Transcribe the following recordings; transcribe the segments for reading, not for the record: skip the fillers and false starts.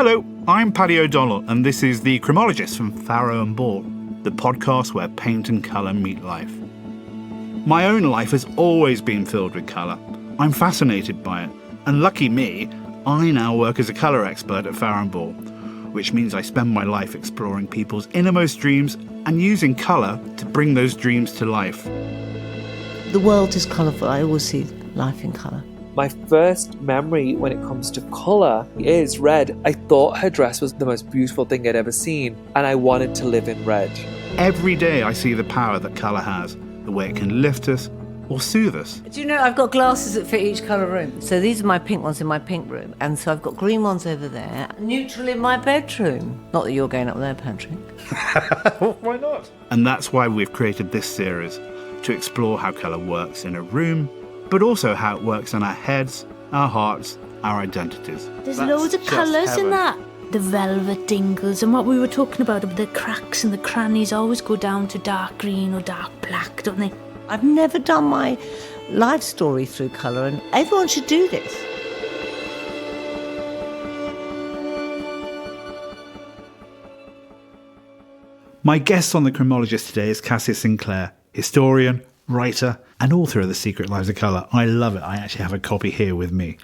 Hello, I'm Paddy O'Donnell, and this is the Chromologist from Farrow and Ball, the podcast where paint and colour meet life. My own life has always been filled with colour. I'm fascinated by it, and lucky me, I now work as a colour expert at Farrow and Ball, which means I spend my life exploring people's innermost dreams and using colour to bring those dreams to life. The world is colourful. I always see life in colour. My first memory when it comes to colour is red. I thought her dress was the most beautiful thing I'd ever seen, and I wanted to live in red. Every day I see the power that colour has, the way it can lift us or soothe us. Do you know, I've got glasses that fit each colour room. So these are my pink ones in my pink room, and so I've got green ones over there, neutral in my bedroom. Not that you're going up there, Patrick. Why not? And that's why we've created this series, to explore how colour works in a room, but also how it works in our heads, our hearts, our identities. There's loads of colours in that. The velvet dingles and what we were talking about, the cracks and the crannies always go down to dark green or dark black, don't they? I've never done my life story through colour, and everyone should do this. My guest on The Chromologist today is Kassia St Clair, historian, writer and author of The Secret Lives of Colour. I love it. I actually have a copy here with me.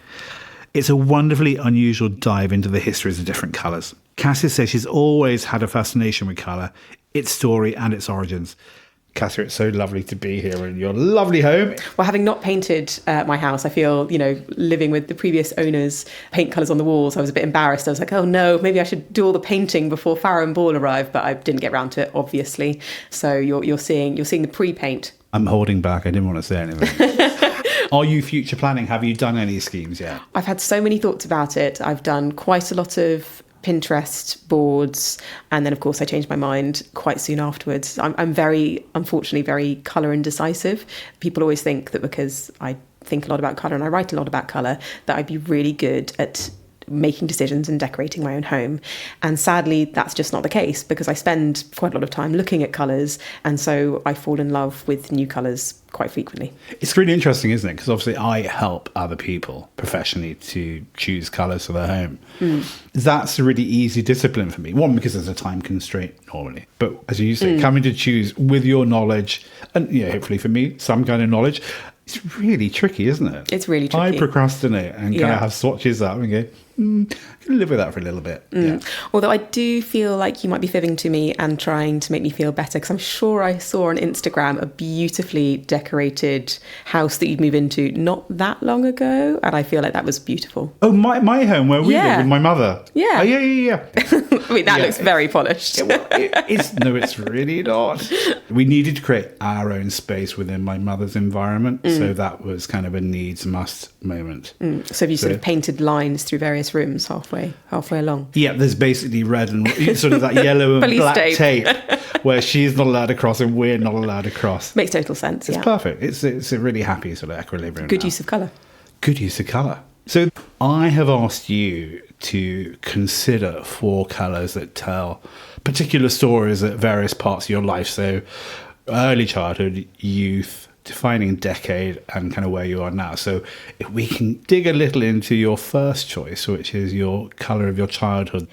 It's a wonderfully unusual dive into the histories of different colours. Kassia says she's always had a fascination with colour, its story and its origins. Kassia, it's so lovely to be here in your lovely home. Well, having not painted my house, I feel, living with the previous owners' paint colours on the walls, I was a bit embarrassed. I was like, oh no, maybe I should do all the painting before Farrow and Ball arrived, but I didn't get round to it, obviously. So you're seeing the pre-paint. I'm holding back. I didn't want to say anything. Are you future planning? Have you done any schemes yet? I've had so many thoughts about it. I've done quite a lot of Pinterest boards, and then of course I changed my mind quite soon afterwards. I'm unfortunately very colour indecisive. People always think that because I think a lot about colour and I write a lot about colour, that I'd be really good at making decisions and decorating my own home. And sadly, that's just not the case, because I spend quite a lot of time looking at colours, and so I fall in love with new colours quite frequently. It's really interesting, isn't it? Because obviously I help other people professionally to choose colours for their home. That's a really easy discipline for me. One, because there's a time constraint normally. But as you say, coming to choose with your knowledge, and hopefully for me, some kind of knowledge, it's really tricky, isn't it? It's really tricky. I procrastinate and kind of have swatches up and go, I can live with that for a little bit. Yeah. Although I do feel like you might be fibbing to me and trying to make me feel better, because I'm sure I saw on Instagram a beautifully decorated house that you'd move into not that long ago, and I feel like that was beautiful. Oh, my home where we live with my mother. Yeah. Oh, yeah. I mean, that looks very polished. It's really not. We needed to create our own space within my mother's environment, so that was kind of a needs must moment. So have you sort of painted lines through various rooms halfway along? Yeah, there's basically red and sort of that yellow and black tape where she's not allowed to cross and we're not allowed to cross. Makes total sense. It's perfect. It's a really happy sort of equilibrium. Good use of colour. Good use of colour. So I have asked you to consider 4 colours that tell particular stories at various parts of your life. So early childhood, youth, defining decade, and kind of where you are now. So if we can dig a little into your first choice, which is your colour of your childhood.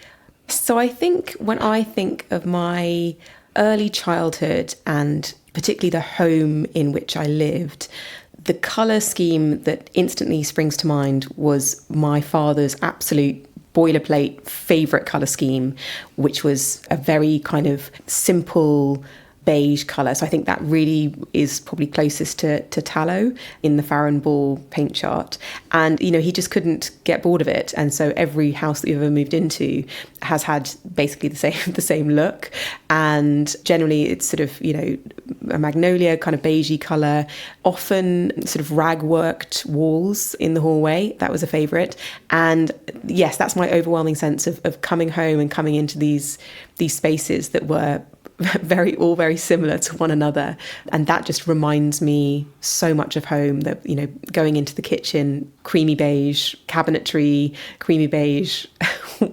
So I think when I think of my early childhood, and particularly the home in which I lived, the colour scheme that instantly springs to mind was my father's absolute boilerplate favourite colour scheme, which was a very kind of simple beige colour. So I think that really is probably closest to tallow in the Farrow and Ball paint chart. And, he just couldn't get bored of it. And so every house that we've ever moved into has had basically the same look. And generally it's sort of, a magnolia kind of beigey colour, often sort of rag worked walls in the hallway. That was a favourite. And yes, that's my overwhelming sense of coming home and coming into these spaces that were all very similar to one another, and that just reminds me so much of home. That going into the kitchen, creamy beige cabinetry, creamy beige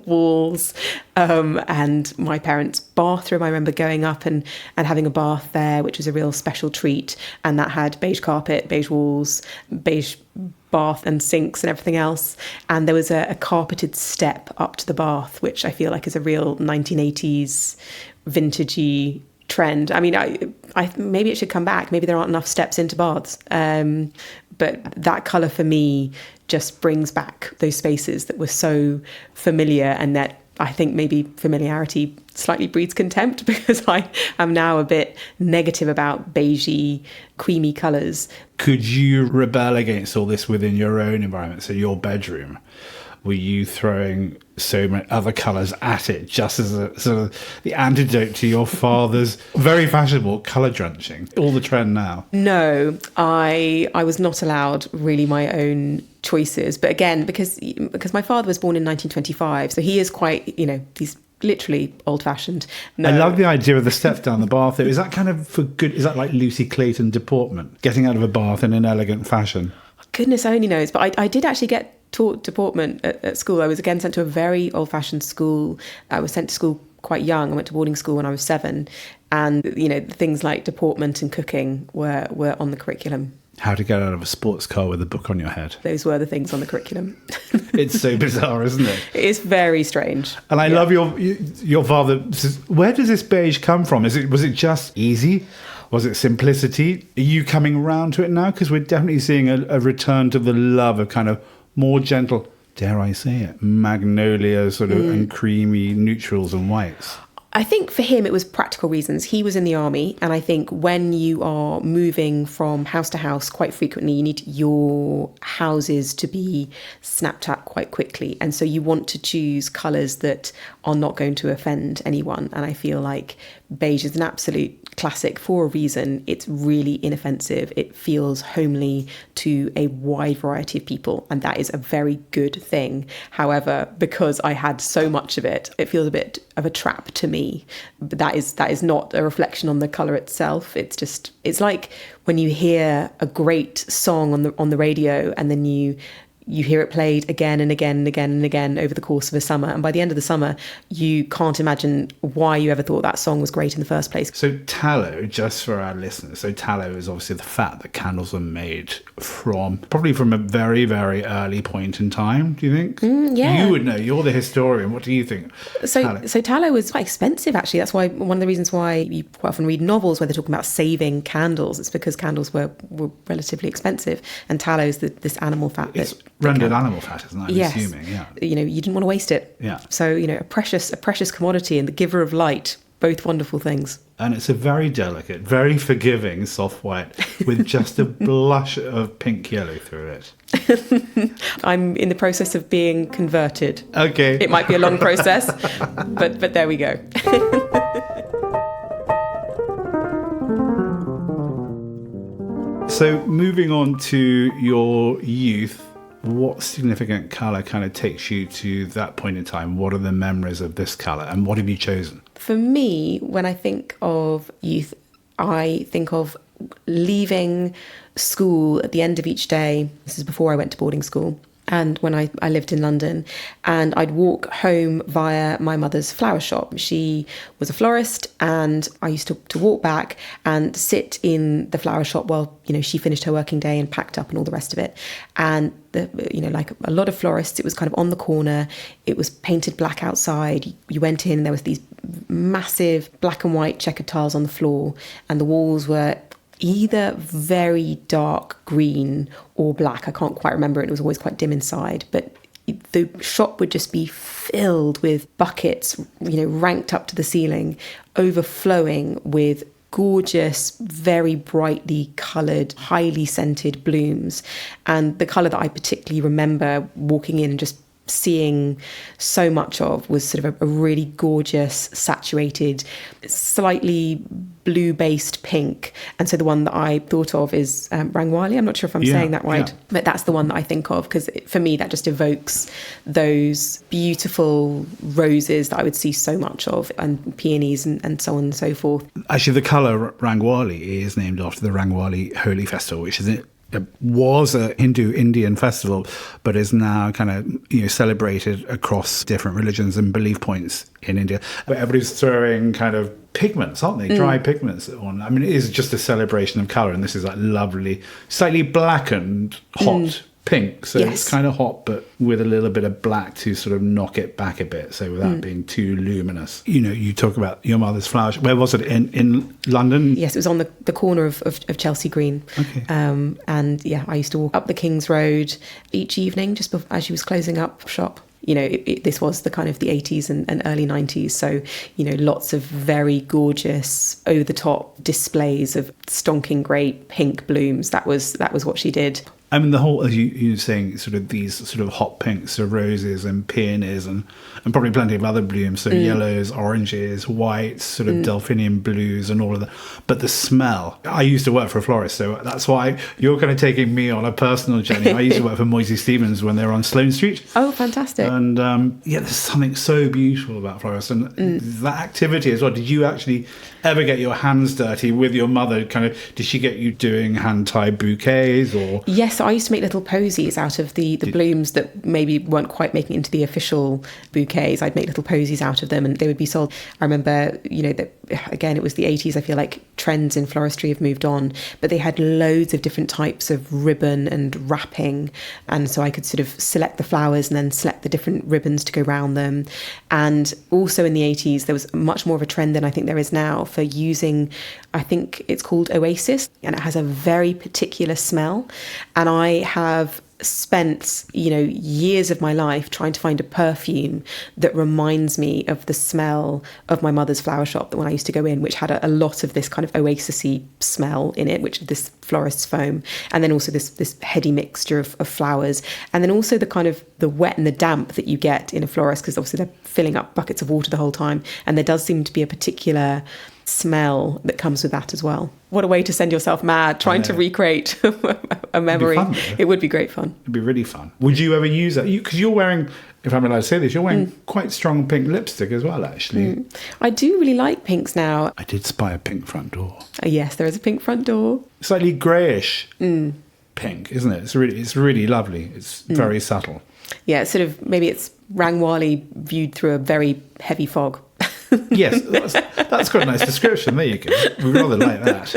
walls, and my parents' bathroom. I remember going up and having a bath there, which was a real special treat. And that had beige carpet, beige walls, beige bath and sinks and everything else. And there was a carpeted step up to the bath, which I feel like is a real 1980s vintagey trend. I mean, I maybe it should come back. Maybe there aren't enough steps into baths. But that colour for me just brings back those spaces that were so familiar, and that I think maybe familiarity slightly breeds contempt, because I am now a bit negative about beigey, creamy colours. Could you rebel against all this within your own environment? So your bedroom, were you throwing so many other colours at it just as a sort of the antidote to your father's very fashionable colour drenching? All the trend now. No, I was not allowed really my own choices. But again, because my father was born in 1925, so he is quite, he's literally old-fashioned. No. I love the idea of the steps down the bath. Is that kind of for good? Is that like Lucy Clayton deportment? Getting out of a bath in an elegant fashion? Goodness only knows. But I did actually get taught deportment at school. I was again sent to a very old-fashioned school. I was sent to school quite young. I went to boarding school when I was 7. And, things like deportment and cooking were on the curriculum. How to get out of a sports car with a book on your head. Those were the things on the curriculum. It's so bizarre, isn't it? It's very strange. And I love your father. Where does this beige come from? Was it just easy? Was it simplicity? Are you coming around to it now? Because we're definitely seeing a return to the love of kind of more gentle, dare I say it, magnolia sort of and creamy neutrals and whites. I think for him it was practical reasons. He was in the army, and I think when you are moving from house to house quite frequently, you need your houses to be snapped at quite quickly. And so you want to choose colours that are not going to offend anyone. And I feel like beige is an absolute classic for a reason. It's really inoffensive. It feels homely to a wide variety of people, and that is a very good thing. However, because I had so much of it, it feels a bit of a trap to me. But that is not a reflection on the colour itself. It's like when you hear a great song on the radio, and then you hear it played again and again and again and again over the course of a summer. And by the end of the summer, you can't imagine why you ever thought that song was great in the first place. So tallow, just for our listeners, so tallow is obviously the fat that candles are made from, probably from a very, very early point in time, do you think? Yeah. You would know. You're the historian. What do you think? So tallow is quite expensive, actually. That's why one of the reasons why you quite often read novels where they're talking about saving candles. It's because candles were relatively expensive. And tallow is this animal fat. It's rendered animal fat, isn't it? I'm assuming, yeah. You didn't want to waste it. Yeah. So, a precious commodity and the giver of light, both wonderful things. And it's a very delicate, very forgiving soft white with just a blush of pink yellow through it. I'm in the process of being converted. Okay. It might be a long process, but there we go. So moving on to your youth, what significant colour kind of takes you to that point in time? What are the memories of this colour, and what have you chosen? For me, when I think of youth, I think of leaving school at the end of each day. This is before I went to boarding school. And when I lived in London, and I'd walk home via my mother's flower shop. She was a florist, and I used to walk back and sit in the flower shop while, she finished her working day and packed up and all the rest of it. And, like a lot of florists, it was kind of on the corner. It was painted black outside. You went in, and there was these massive black and white checkered tiles on the floor, and the walls were either very dark green or black. I can't quite remember. It was always quite dim inside, but the shop would just be filled with buckets, ranked up to the ceiling, overflowing with gorgeous, very brightly coloured, highly scented blooms. And the colour that I particularly remember walking in and just seeing so much of was sort of a really gorgeous, saturated, slightly blue-based pink. And so the one that I thought of is Rangwali. I'm not sure if I'm saying that right, but that's the one that I think of, because for me that just evokes those beautiful roses that I would see so much of, and peonies and so on and so forth. Actually, the colour Rangwali is named after the Rangwali Holy Festival, which is It was a Hindu-Indian festival, but is now kind of celebrated across different religions and belief points in India. But everybody's throwing kind of pigments, aren't they? Dry pigments on. I mean, it is just a celebration of colour, and this is like lovely, slightly blackened, hot pink. So Yes. it's kind of hot, but with a little bit of black to sort of knock it back a bit, so without being too luminous. You talk about your mother's flower shop. Where was it? In London? Yes, it was on the corner of Chelsea Green. Okay. And yeah, I used to walk up the King's Road each evening just as she was closing up shop. This was the kind of the 80s and early 90s. So, lots of very gorgeous, over-the-top displays of stonking great pink blooms. That was what she did. I mean, the whole, as you were saying, sort of these sort of hot pinks, so roses and peonies and probably plenty of other blooms, so yellows, oranges, whites, sort of delphinium blues and all of that. But the smell, I used to work for a florist, so that's why you're kind of taking me on a personal journey. I used to work for Moisey Stevens when they were on Sloane Street. Oh, fantastic. And there's something so beautiful about florists and that activity as well. Did you actually ever get your hands dirty with your mother? Did she get you doing hand-tied bouquets or? Yes, I used to make little posies out of the blooms that maybe weren't quite making it into the official bouquets. I'd make little posies out of them and they would be sold. I remember, that again, it was the 80s. I feel like trends in floristry have moved on, but they had loads of different types of ribbon and wrapping. And so I could sort of select the flowers and then select the different ribbons to go around them. And also in the 80s, there was much more of a trend than I think there is now for using, I think it's called Oasis, and it has a very particular smell. And I have spent, years of my life trying to find a perfume that reminds me of the smell of my mother's flower shop that when I used to go in, which had a lot of this kind of oasis-y smell in it, which this florist's foam, and then also this heady mixture of flowers, and then also the kind of the wet and the damp that you get in a florist, because obviously they're filling up buckets of water the whole time, and there does seem to be a particular smell that comes with that as well. What a way to send yourself mad trying to recreate a memory. It'd be fun, it would be great fun. It'd be really fun. Would you ever use that? Because you're wearing, if I'm allowed to say this, you're wearing quite strong pink lipstick as well, actually. I do really like pinks now. I did spy a pink front door. Yes, there is a pink front door. Slightly greyish pink, isn't it? It's really lovely. It's very subtle. Yeah, sort of, maybe it's Rangwali viewed through a very heavy fog. Yes, that's quite a nice description. There you go. We rather like that.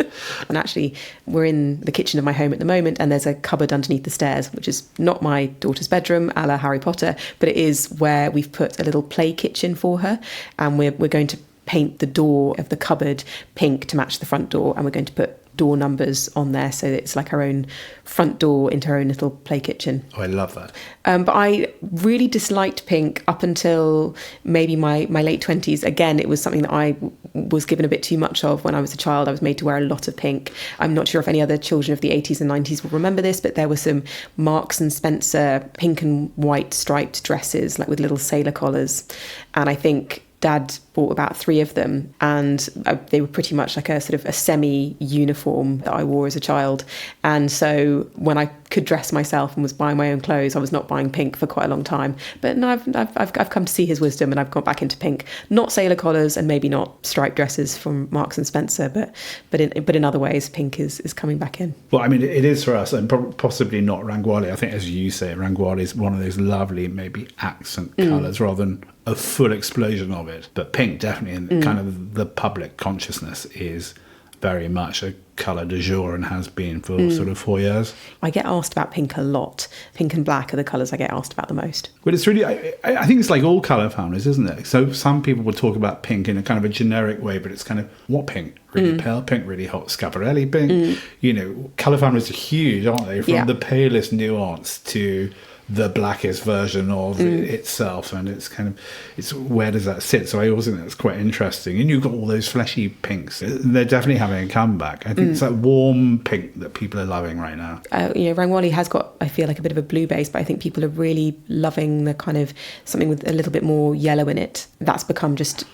And actually, we're in the kitchen of my home at the moment, and there's a cupboard underneath the stairs, which is not my daughter's bedroom, a la Harry Potter, but it is where we've put a little play kitchen for her, and we're going to paint the door of the cupboard pink to match the front door, and we're going to put door numbers on there so that it's like her own front door into her own little play kitchen. Oh, I love that. But I really disliked pink up until maybe my late 20s. Again, it was something that I was given a bit too much of when I was a child. I was made to wear a lot of pink. I'm not sure if any other children of the 80s and 90s will remember this, but there were some Marks and Spencer pink and white striped dresses, like with little sailor collars. And I think Dad bought about 3 of them, and they were pretty much like a sort of a semi-uniform that I wore as a child. And so when I could dress myself and was buying my own clothes, I was not buying pink for quite a long time. But no, I've come to see his wisdom, and I've gone back into pink. Not sailor collars and maybe not striped dresses from Marks and Spencer, but in other ways, pink is coming back in. Well, I mean, it is for us, and possibly not Rangwali. I think, as you say, Rangwali is one of those lovely, maybe accent colours rather than a full explosion of it. But pink, definitely, in kind of the public consciousness, is very much a colour du jour and has been for sort of 4 years. I get asked about pink a lot. Pink and black are the colours I get asked about the most. But it's really, I think it's like all colour families, isn't it? So some people will talk about pink in a kind of a generic way, but it's kind of, what pink? Really pale pink, really hot Schiaparelli pink. Colour families are huge, aren't they? From the palest nuance to the blackest version of itself, and it's where does that sit? So I always think that's quite interesting. And you've got all those fleshy pinks. They're definitely having a comeback. I think it's that warm pink that people are loving right now. Rangwali has got, I feel like, a bit of a blue base, but I think people are really loving the kind of something with a little bit more yellow in it. That's become just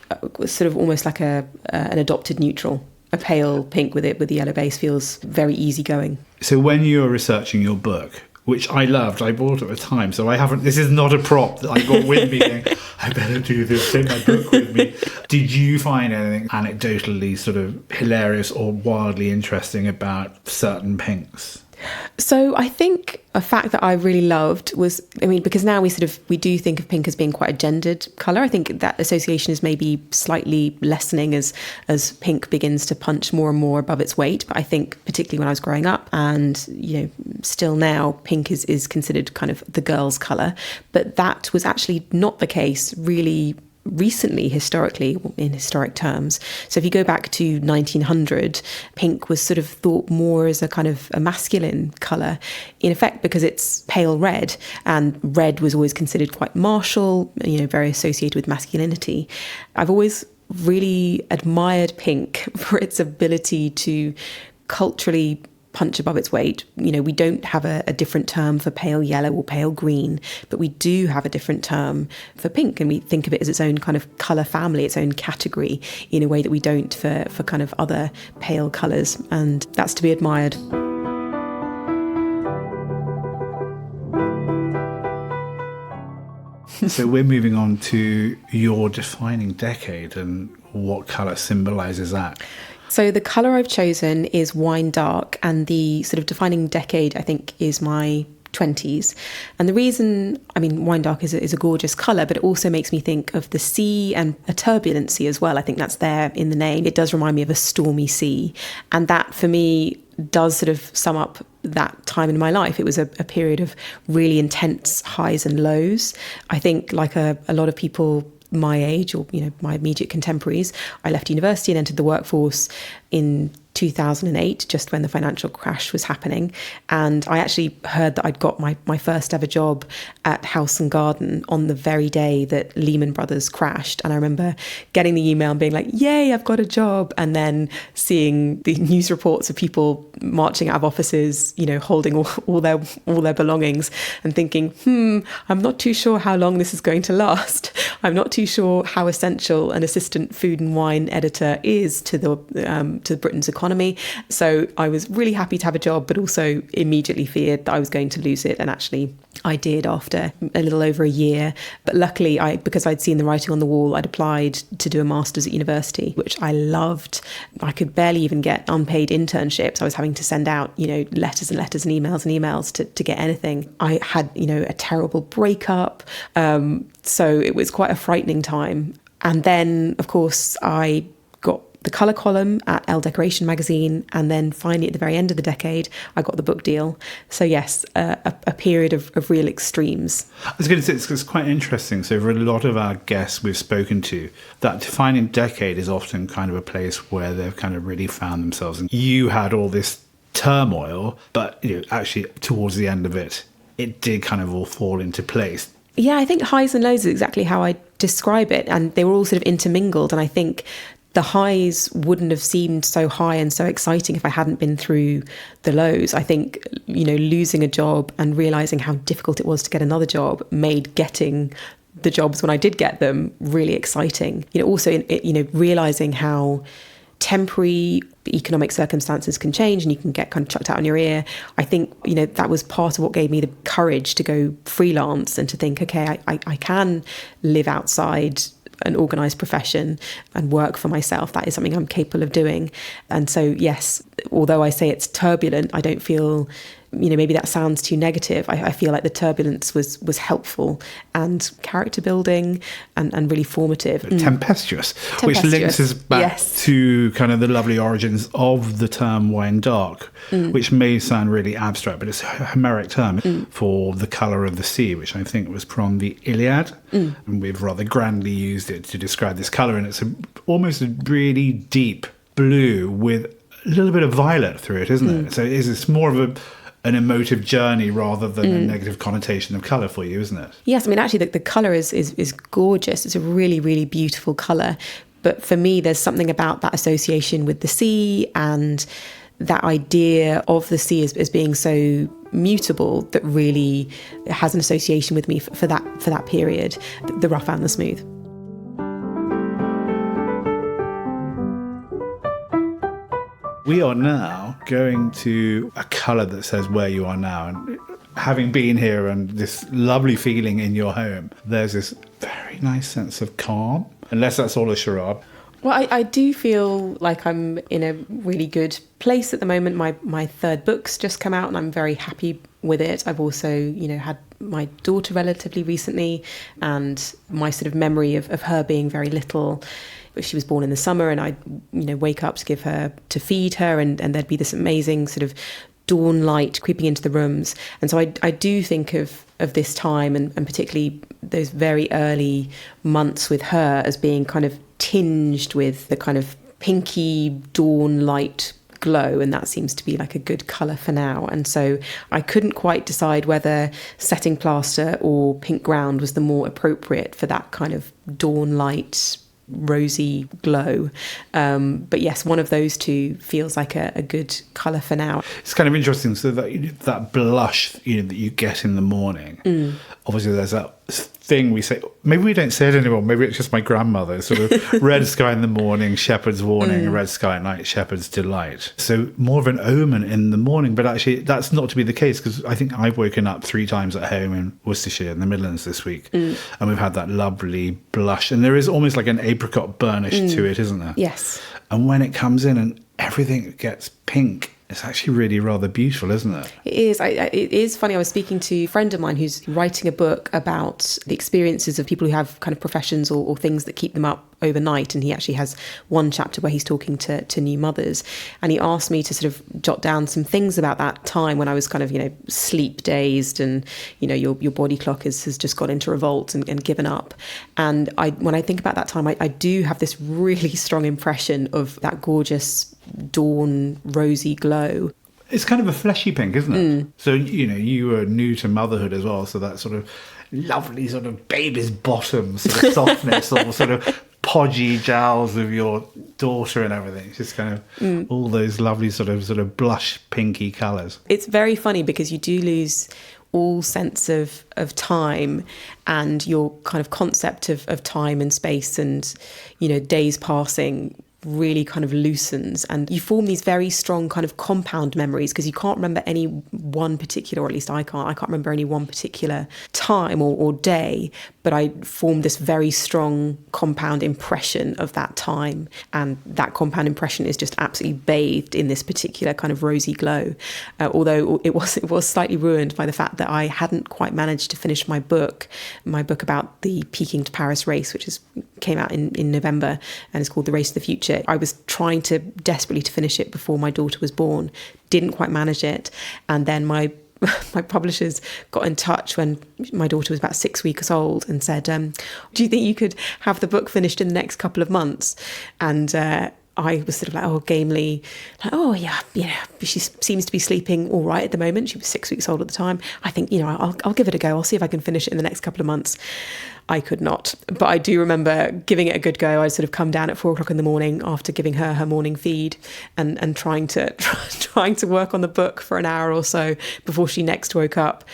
sort of almost like an adopted neutral. A pale pink with the yellow base feels very easygoing. So when you were researching your book, which I loved, I bought at the time, so this is not a prop that I got with me going, I better do this, take my book with me. Did you find anything anecdotally sort of hilarious or wildly interesting about certain pinks? So I think a fact that I really loved was, because now we do think of pink as being quite a gendered colour. I think that association is maybe slightly lessening as pink begins to punch more and more above its weight. But I think particularly when I was growing up and, still now, pink is considered kind of the girl's colour. But that was actually not the case really recently, historically, in historic terms. So if you go back to 1900, pink was sort of thought more as a kind of a masculine colour, in effect because it's pale red, and red was always considered quite martial, very associated with masculinity. I've always really admired pink for its ability to culturally punch above its weight. We don't have a different term for pale yellow or pale green, but we do have a different term for pink, and we think of it as its own kind of colour family, its own category, in a way that we don't for kind of other pale colours, and that's to be admired. So we're moving on to your defining decade, and what colour symbolises that? So the colour I've chosen is wine dark, and the sort of defining decade, I think, is my 20s. And the reason, wine dark is a gorgeous colour, but it also makes me think of the sea and a turbulent sea as well. I think that's there in the name. It does remind me of a stormy sea. And that, for me, does sort of sum up that time in my life. It was a period of really intense highs and lows. I think, like a lot of people my age, or my immediate contemporaries, I left university and entered the workforce in 2008, just when the financial crash was happening. And I actually heard that I'd got my first ever job at House and Garden on the very day that Lehman Brothers crashed. And I remember getting the email and being like, yay, I've got a job. And then seeing the news reports of people marching out of offices, holding all their belongings, and thinking, I'm not too sure how long this is going to last. I'm not too sure how essential an assistant food and wine editor is to Britain's economy. So I was really happy to have a job, but also immediately feared that I was going to lose it. And actually I did after a little over a year. But luckily, because I'd seen the writing on the wall, I'd applied to do a master's at university, which I loved. I could barely even get unpaid internships. I was having to send out, letters and letters and emails to get anything. I had, a terrible breakup. So it was quite a frightening time. And then, of course, I got the colour column at Elle Decoration magazine, and then finally at the very end of the decade I got the book deal. So yes, a period of real extremes. I was going to say, it's quite interesting. So for a lot of our guests we've spoken to, that defining decade is often kind of a place where they've kind of really found themselves. And you had all this turmoil, but actually towards the end of it did kind of all fall into place. Yeah, I think highs and lows is exactly how I describe it, and they were all sort of intermingled. And I think the highs wouldn't have seemed so high and so exciting if I hadn't been through the lows. I think, losing a job and realising how difficult it was to get another job made getting the jobs when I did get them really exciting. Also, realising how temporary economic circumstances can change and you can get kind of chucked out on your ear. I think, that was part of what gave me the courage to go freelance and to think, okay, I can live outside an organised profession and work for myself. That is something I'm capable of doing. And so, yes, although I say it's turbulent, I don't feel, maybe that sounds too negative. I feel like the turbulence was helpful and character building and really formative. Tempestuous, which links us back to kind of the lovely origins of the term wine dark, which may sound really abstract, but it's a Homeric term for the colour of the sea, which I think was from the Iliad. And we've rather grandly used it to describe this colour, and it's almost a really deep blue with a little bit of violet through it, isn't it? So it's more of an emotive journey rather than a negative connotation of colour for you, isn't it? Yes, actually the colour is gorgeous. It's a really, really beautiful colour. But for me, there's something about that association with the sea and that idea of the sea as being so mutable that really has an association with me for that period, the rough and the smooth. We are now going to a colour that says where you are now. And having been here and this lovely feeling in your home, there's this very nice sense of calm, unless that's all a charade. Well, I do feel like I'm in a really good place at the moment. My third book's just come out and I'm very happy with it. I've also, had my daughter relatively recently, and my sort of memory of her being very little. She was born in the summer, and I'd, wake up to feed her, and there'd be this amazing sort of dawn light creeping into the rooms. And so I do think of this time, and particularly those very early months with her, as being kind of tinged with the kind of pinky dawn light glow, and that seems to be like a good colour for now. And so I couldn't quite decide whether setting plaster or pink ground was the more appropriate for that kind of dawn light rosy glow, but yes, one of those two feels like a good colour for now. It's kind of interesting. So that blush that you get in the morning, obviously there's that thing we say, maybe we don't say it anymore, maybe it's just my grandmother, sort of red sky in the morning, shepherd's warning, red sky at night, shepherd's delight. So more of an omen in the morning, but actually that's not to be the case, because I think I've woken up 3 times at home in Worcestershire in the Midlands this week, and we've had that lovely blush, and there is almost like an apricot burnish to it, isn't there? Yes. And when it comes in and everything gets pink, it's actually really rather beautiful, isn't it? It is. It is funny. I was speaking to a friend of mine who's writing a book about the experiences of people who have kind of professions or things that keep them up overnight. And he actually has one chapter where he's talking to new mothers. And he asked me to sort of jot down some things about that time when I was kind of, sleep dazed, and, your body clock has just got into revolt and given up. And when I think about that time, I do have this really strong impression of that gorgeous dawn rosy glow. It's kind of a fleshy pink, isn't it? So, you were new to motherhood as well, so that sort of lovely sort of baby's bottom sort of softness, or sort of podgy jowls of your daughter and everything. It's just kind of all those lovely sort of blush pinky colours. It's very funny because you do lose all sense of time, and your kind of concept of time and space and, days passing really kind of loosens, and you form these very strong kind of compound memories, because you can't remember any one particular, or at least I can't remember any one particular time or day, but I formed this very strong compound impression of that time, and that compound impression is just absolutely bathed in this particular kind of rosy glow, although it was slightly ruined by the fact that I hadn't quite managed to finish my book about the Peking to Paris race, which came out in November and is called The Race to the Future. I was trying desperately to finish it before my daughter was born, didn't quite manage it, and then my publishers got in touch when my daughter was about 6 weeks old and said, do you think you could have the book finished in the next couple of months? And I was sort of like, gamely, like, oh yeah, she seems to be sleeping all right at the moment. She was 6 weeks old at the time. I think, I'll give it a go. I'll see if I can finish it in the next couple of months. I could not, but I do remember giving it a good go. I'd sort of come down at 4 o'clock in the morning after giving her morning feed, and trying to work on the book for an hour or so before she next woke up.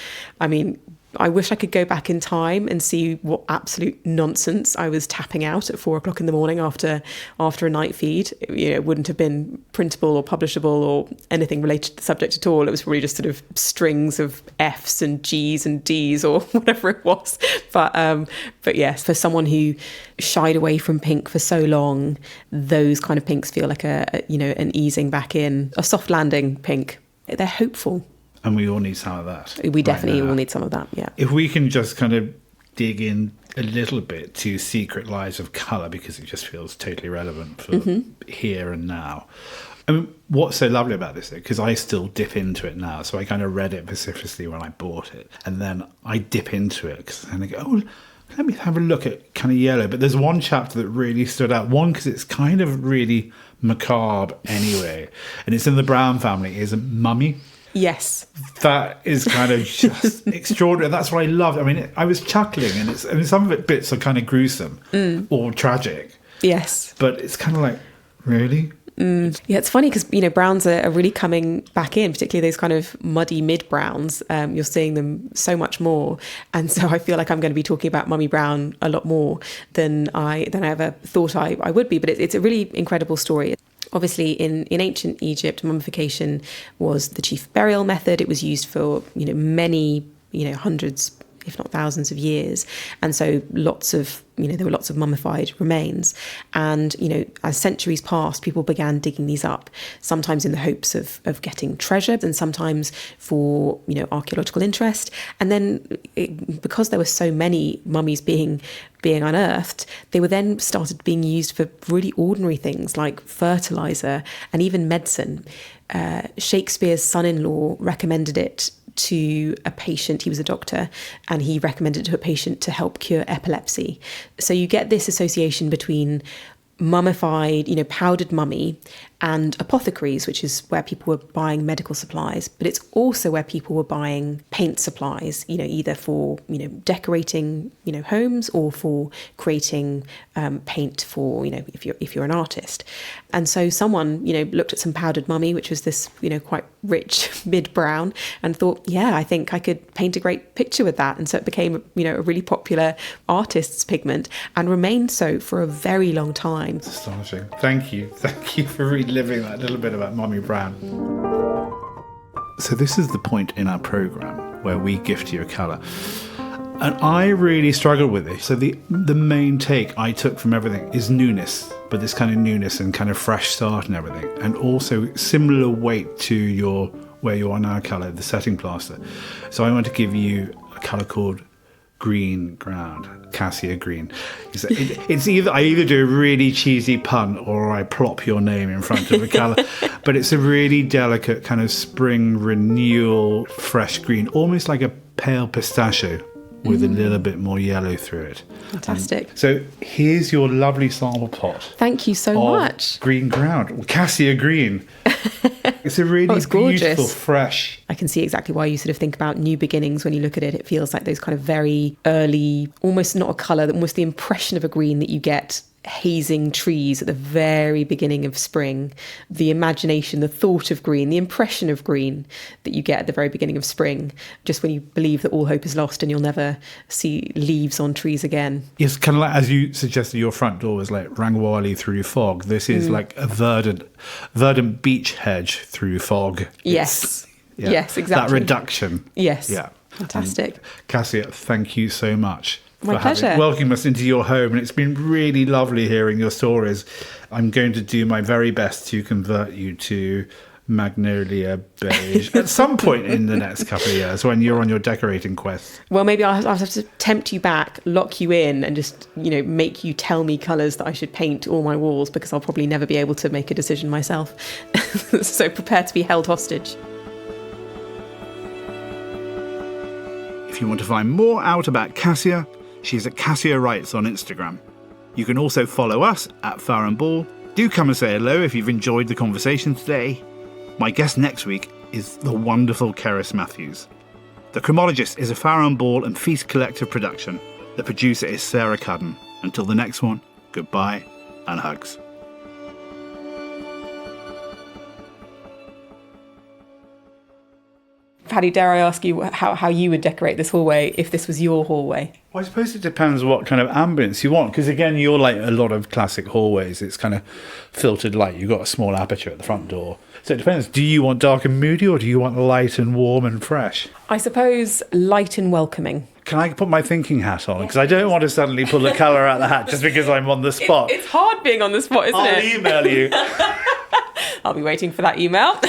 I mean, I wish I could go back in time and see what absolute nonsense I was tapping out at 4 o'clock in the morning after a night feed. It wouldn't have been printable or publishable or anything related to the subject at all. It was really just sort of strings of F's and G's and D's or whatever it was. But yes, for someone who shied away from pink for so long, those kind of pinks feel like an easing back in, a soft landing pink. They're hopeful. And we all need some of that. We definitely all need some of that, yeah. If we can just kind of dig in a little bit to Secret Lives of Colour, because it just feels totally relevant for here and now. I mean, what's so lovely about this, because I still dip into it now. So I kind of read it vociferously when I bought it. And then I dip into it, because then I go, let me have a look at kind of yellow. But there's one chapter that really stood out. One, because it's kind of really macabre anyway. And it's in the Brown family, is Mummy. Yes. That is kind of just extraordinary. That's what I loved. I mean, I was chuckling, and some of it bits are kind of gruesome or tragic. Yes. But it's kind of like, really? Yeah, it's funny because, browns are really coming back in, particularly those kind of muddy mid-browns. You're seeing them so much more. And so I feel like I'm going to be talking about Mummy Brown a lot more than I ever thought I would be. But it's a really incredible story. Obviously, in ancient Egypt, mummification was the chief burial method. It was used for, many, hundreds, if not thousands of years. And so lots of there were lots of mummified remains. And, as centuries passed, people began digging these up, sometimes in the hopes of getting treasure and sometimes for, archaeological interest. And then because there were so many mummies being unearthed, they were then started being used for really ordinary things like fertilizer and even medicine. Shakespeare's son-in-law recommended it to a patient. He was a doctor, and he recommended it to a patient to help cure epilepsy. So you get this association between mummified, powdered mummy and apothecaries, which is where people were buying medical supplies, but it's also where people were buying paint supplies, either for, decorating, homes or for creating paint for, if you're an artist. And so someone, looked at some powdered mummy, which was this, quite rich mid-brown, and thought, yeah, I think I could paint a great picture with that. And so it became, a really popular artist's pigment and remained so for a very long time. Astonishing. Thank you for reliving that little bit about Mummy Brown. So this is the point in our programme where we gift you a colour. And I really struggled with this. So the main take I took from everything is newness, but this kind of newness and kind of fresh start and everything. And also similar weight to where you are now colour, the setting plaster. So I want to give you a colour called Green Ground, Kassia Green. It's either I do a really cheesy pun or I plop your name in front of a colour, but it's a really delicate kind of spring renewal, fresh green, almost like a pale pistachio with a little bit more yellow through it. Fantastic. So here's your lovely sample pot. Thank you so much. Green Ground, Kassia Green. It's a really beautiful, fresh. I can see exactly why you sort of think about new beginnings when you look at it. It feels like those kind of very early, almost not a colour, almost the impression of a green that you get hazing trees at the very beginning of spring. The imagination, the thought of green, the impression of green that you get at the very beginning of spring, just when you believe that all hope is lost and you'll never see leaves on trees again. Yes, kind of like, as you suggested, your front door was like Rangwali through fog. This is like a verdant beech hedge through fog. Yes. Yes, exactly. That reduction. Yes. Yeah. Fantastic. Kassia, thank you so much. My pleasure. Welcoming us into your home, and it's been really lovely hearing your stories. I'm going to do my very best to convert you to Magnolia Beige at some point in the next couple of years when you're on your decorating quest. Well, maybe I'll have to tempt you back, lock you in, and just, make you tell me colours that I should paint all my walls, because I'll probably never be able to make a decision myself. So prepare to be held hostage. If you want to find more out about Kassia, she's at Kassia Writes on Instagram. You can also follow us at Farrow and Ball. Do come and say hello if you've enjoyed the conversation today. My guest next week is the wonderful Cerys Matthews. The Chromologist is a Farrow and Ball and Feast Collective production. The producer is Sarah Cudden. Until the next one, goodbye and hugs. Paddy, dare I ask you how you would decorate this hallway if this was your hallway? Well, I suppose it depends what kind of ambience you want, because again, you're like a lot of classic hallways. It's kind of filtered light. You've got a small aperture at the front door. So it depends. Do you want dark and moody, or do you want light and warm and fresh? I suppose light and welcoming. Can I put my thinking hat on? Because I don't want to suddenly pull the colour out of the hat just because I'm on the spot. It's hard being on the spot, isn't it? I'll email you. I'll be waiting for that email.